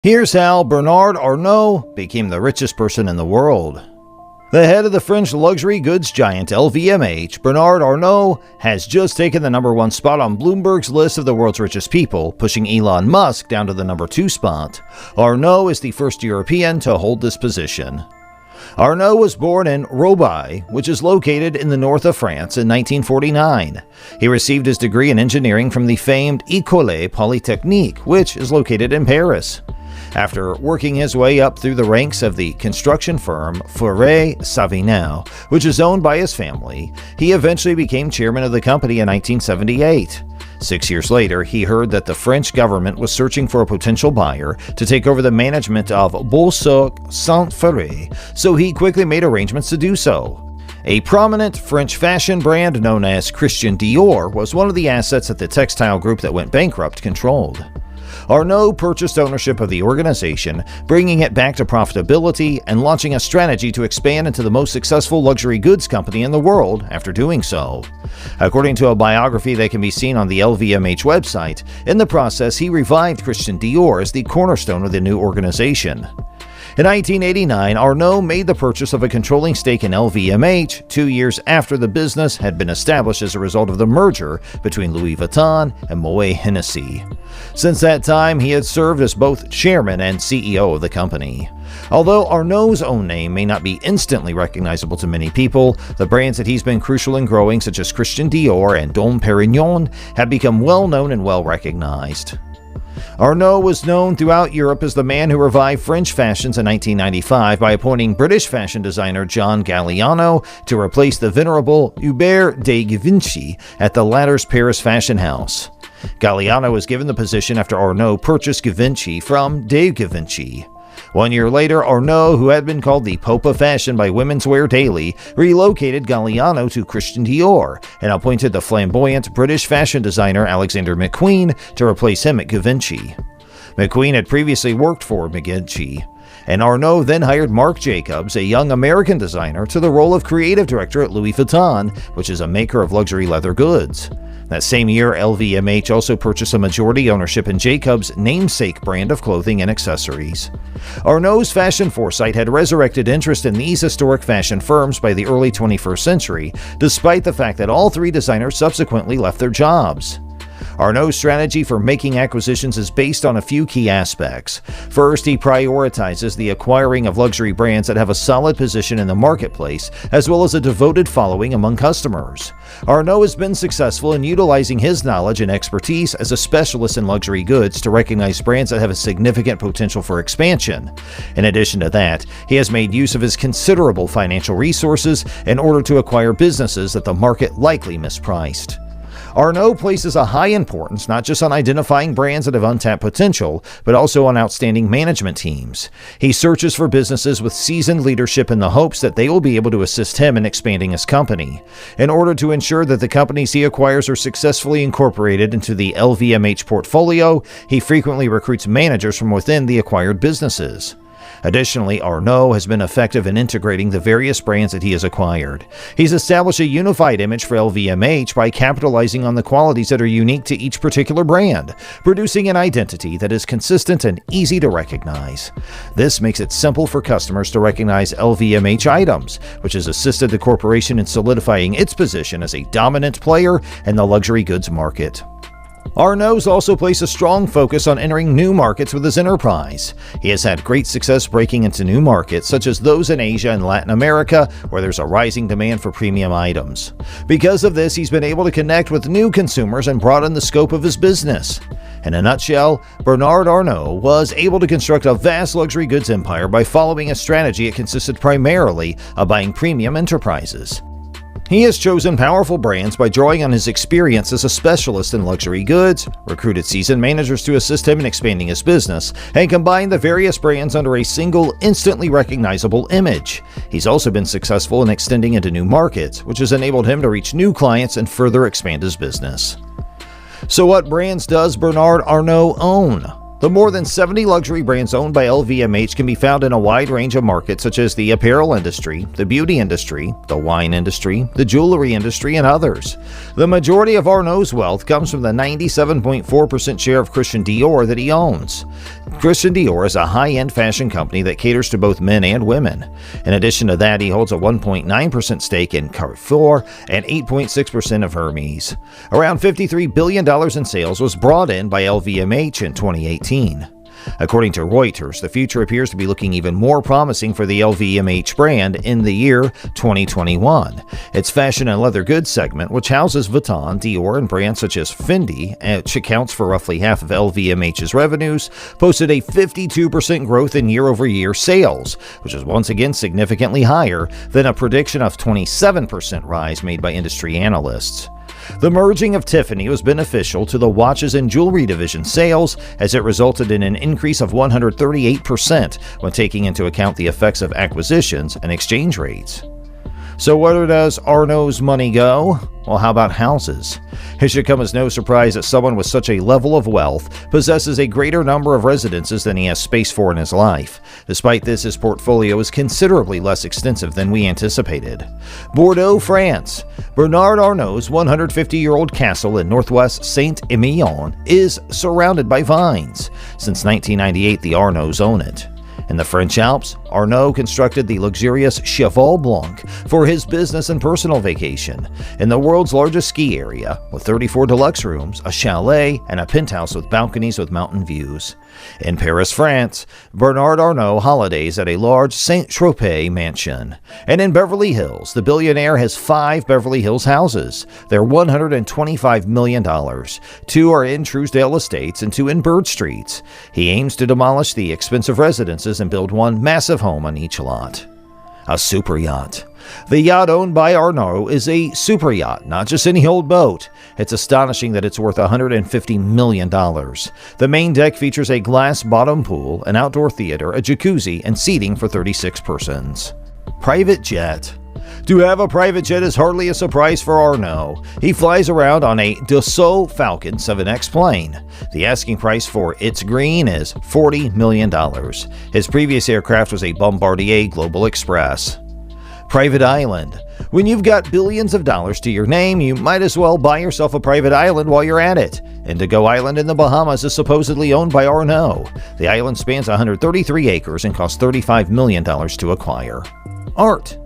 Here's how Bernard Arnault became the richest person in the world. The head of the French luxury goods giant LVMH, Bernard Arnault, has just taken the number one spot on Bloomberg's list of the world's richest people, pushing Elon Musk down to the number two spot. Arnault is the first European to hold this position. Arnault was born in Roubaix, which is located in the north of France, in 1949. He received his degree in engineering from the famed École Polytechnique, which is located in Paris. After working his way up through the ranks of the construction firm Fauré-Savinel, which is owned by his family, he eventually became chairman of the company in 1978. 6 years later, he heard that the French government was searching for a potential buyer to take over the management of Bolsouc-Saint-Ferré, so he quickly made arrangements to do so. A prominent French fashion brand known as Christian Dior was one of the assets that the textile group that went bankrupt controlled. Arnault purchased ownership of the organization, bringing it back to profitability and launching a strategy to expand into the most successful luxury goods company in the world after doing so. According to a biography that can be seen on the LVMH website, in the process he revived Christian Dior as the cornerstone of the new organization. In 1989, Arnault made the purchase of a controlling stake in LVMH 2 years after the business had been established as a result of the merger between Louis Vuitton and Moet Hennessy. Since that time, he had served as both chairman and CEO of the company. Although Arnault's own name may not be instantly recognizable to many people, the brands that he's been crucial in growing, such as Christian Dior and Dom Perignon, have become well known and well recognized. Arnault was known throughout Europe as the man who revived French fashions in 1995 by appointing British fashion designer John Galliano to replace the venerable Hubert de Givenchy at the latter's Paris fashion house. Galliano was given the position after Arnault purchased Givenchy from de Givenchy. 1 year later, Arnault, who had been called the Pope of Fashion by Women's Wear Daily, relocated Galliano to Christian Dior and appointed the flamboyant British fashion designer Alexander McQueen to replace him at Givenchy. McQueen had previously worked for Givenchy, and Arnault then hired Marc Jacobs, a young American designer, to the role of creative director at Louis Vuitton, which is a maker of luxury leather goods. That same year, LVMH also purchased a majority ownership in Jacobs' namesake brand of clothing and accessories. Arnault's fashion foresight had resurrected interest in these historic fashion firms by the early 21st century, despite the fact that all three designers subsequently left their jobs. Arnault's strategy for making acquisitions is based on a few key aspects. First, he prioritizes the acquiring of luxury brands that have a solid position in the marketplace, as well as a devoted following among customers. Arnault has been successful in utilizing his knowledge and expertise as a specialist in luxury goods to recognize brands that have a significant potential for expansion. In addition to that, he has made use of his considerable financial resources in order to acquire businesses that the market likely mispriced. Arnault places a high importance not just on identifying brands that have untapped potential, but also on outstanding management teams. He searches for businesses with seasoned leadership in the hopes that they will be able to assist him in expanding his company. In order to ensure that the companies he acquires are successfully incorporated into the LVMH portfolio, he frequently recruits managers from within the acquired businesses. Additionally, Arnault has been effective in integrating the various brands that he has acquired. He's established a unified image for LVMH by capitalizing on the qualities that are unique to each particular brand, producing an identity that is consistent and easy to recognize. This makes it simple for customers to recognize LVMH items, which has assisted the corporation in solidifying its position as a dominant player in the luxury goods market. Arnault's also placed a strong focus on entering new markets with his enterprise. He has had great success breaking into new markets, such as those in Asia and Latin America, where there's a rising demand for premium items. Because of this, he's been able to connect with new consumers and broaden the scope of his business. In a nutshell, Bernard Arnault was able to construct a vast luxury goods empire by following a strategy that consisted primarily of buying premium enterprises. He has chosen powerful brands by drawing on his experience as a specialist in luxury goods, recruited seasoned managers to assist him in expanding his business, and combined the various brands under a single, instantly recognizable image. He's also been successful in extending into new markets, which has enabled him to reach new clients and further expand his business. So what brands does Bernard Arnault own? The more than 70 luxury brands owned by LVMH can be found in a wide range of markets such as the apparel industry, the beauty industry, the wine industry, the jewelry industry, and others. The majority of Arnault's wealth comes from the 97.4% share of Christian Dior that he owns. Christian Dior is a high-end fashion company that caters to both men and women. In addition to that, he holds a 1.9% stake in Carrefour and 8.6% of Hermes. Around $53 billion in sales was brought in by LVMH in 2018. According to Reuters, the future appears to be looking even more promising for the LVMH brand in the year 2021. Its fashion and leather goods segment, which houses Vuitton, Dior, and brands such as Fendi, which accounts for roughly half of LVMH's revenues, posted a 52% growth in year-over-year sales, which is once again significantly higher than a prediction of 27% rise made by industry analysts. The merging of Tiffany was beneficial to the watches and jewelry division sales, as it resulted in an increase of 138% when taking into account the effects of acquisitions and exchange rates. So where does Arnault's money go? Well, how about houses? It should come as no surprise that someone with such a level of wealth possesses a greater number of residences than he has space for in his life. Despite this, his portfolio is considerably less extensive than we anticipated. Bordeaux, France. Bernard Arnault's 150-year-old castle in northwest Saint-Emilion is surrounded by vines. Since 1998, the Arnauts own it. In the French Alps, Arnault constructed the luxurious Cheval Blanc for his business and personal vacation in the world's largest ski area, with 34 deluxe rooms, a chalet, and a penthouse with balconies with mountain views. In Paris, France, Bernard Arnault holidays at a large Saint-Tropez mansion. And in Beverly Hills, the billionaire has 5 Beverly Hills houses. They're $125 million. 2 are in Truesdale Estates and 2 in Bird Streets. He aims to demolish the expensive residences and build one massive home on each lot. A super yacht. The yacht owned by Arnault is a super yacht, not just any old boat. It's astonishing that it's worth $150 million. The main deck features a glass bottom pool, an outdoor theater, a jacuzzi, and seating for 36 persons. Private jet. To have a private jet is hardly a surprise for Arnault. He flies around on a Dassault Falcon 7X plane. The asking price for its green is $40 million. His previous aircraft was a Bombardier Global Express. Private island. When you've got billions of dollars to your name, you might as well buy yourself a private island while you're at it. Indigo Island in the Bahamas is supposedly owned by Arnault. The island spans 133 acres and costs $35 million to acquire. Art.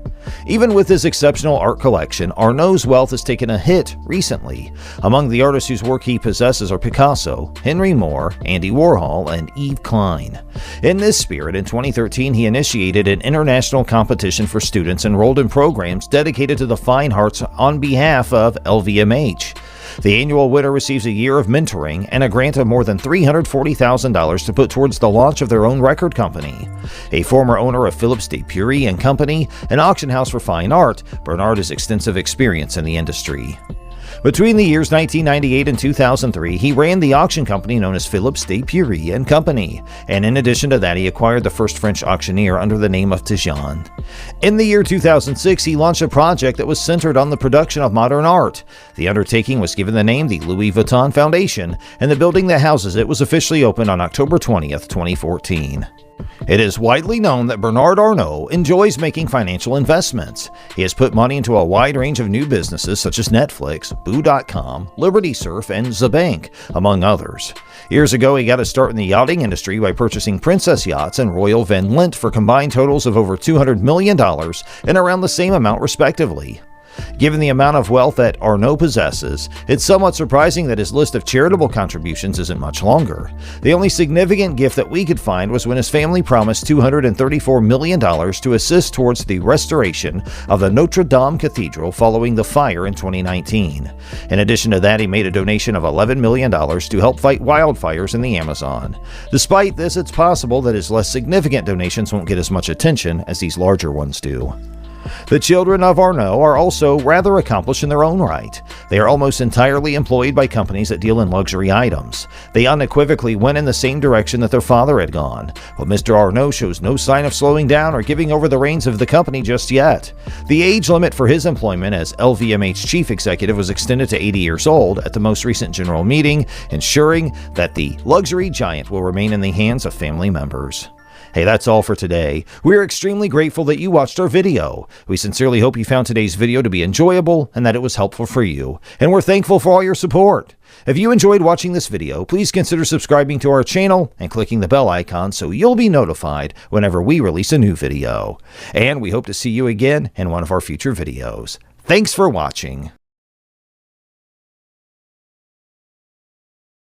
Even with his exceptional art collection, Arnault's wealth has taken a hit recently. Among the artists whose work he possesses are Picasso, Henry Moore, Andy Warhol, and Yves Klein. In this spirit, in 2013, he initiated an international competition for students enrolled in programs dedicated to the fine arts on behalf of LVMH. The annual winner receives a year of mentoring and a grant of more than $340,000 to put towards the launch of their own record company. A former owner of Philips de Pury and Company, an auction house for fine art, Bernard has extensive experience in the industry. Between the years 1998 and 2003, he ran the auction company known as Philips de Pury and Company, and in addition to that, he acquired the first French auctioneer under the name of Tijan. In the year 2006, he launched a project that was centered on the production of modern art. The undertaking was given the name the Louis Vuitton Foundation, and the building that houses it was officially opened on October 20th, 2014. It is widely known that Bernard Arnault enjoys making financial investments. He has put money into a wide range of new businesses such as Netflix, Boo.com, Liberty Surf, and Zabank, among others. Years ago, he got a start in the yachting industry by purchasing Princess Yachts and Royal Van Lint for combined totals of over $200 million and around the same amount respectively. Given the amount of wealth that Arnault possesses, it's somewhat surprising that his list of charitable contributions isn't much longer. The only significant gift that we could find was when his family promised $234 million to assist towards the restoration of the Notre Dame Cathedral following the fire in 2019. In addition to that, he made a donation of $11 million to help fight wildfires in the Amazon. Despite this, it's possible that his less significant donations won't get as much attention as these larger ones do. The children of Arnault are also rather accomplished in their own right. They are almost entirely employed by companies that deal in luxury items. They unequivocally went in the same direction that their father had gone, but Mr. Arnault shows no sign of slowing down or giving over the reins of the company just yet. The age limit for his employment as LVMH chief executive was extended to 80 years old at the most recent general meeting, ensuring that the luxury giant will remain in the hands of family members. Hey, that's all for today. We're extremely grateful that you watched our video. We sincerely hope you found today's video to be enjoyable and that it was helpful for you. And we're thankful for all your support. If you enjoyed watching this video, please consider subscribing to our channel and clicking the bell icon so you'll be notified whenever we release a new video. And we hope to see you again in one of our future videos. Thanks for watching.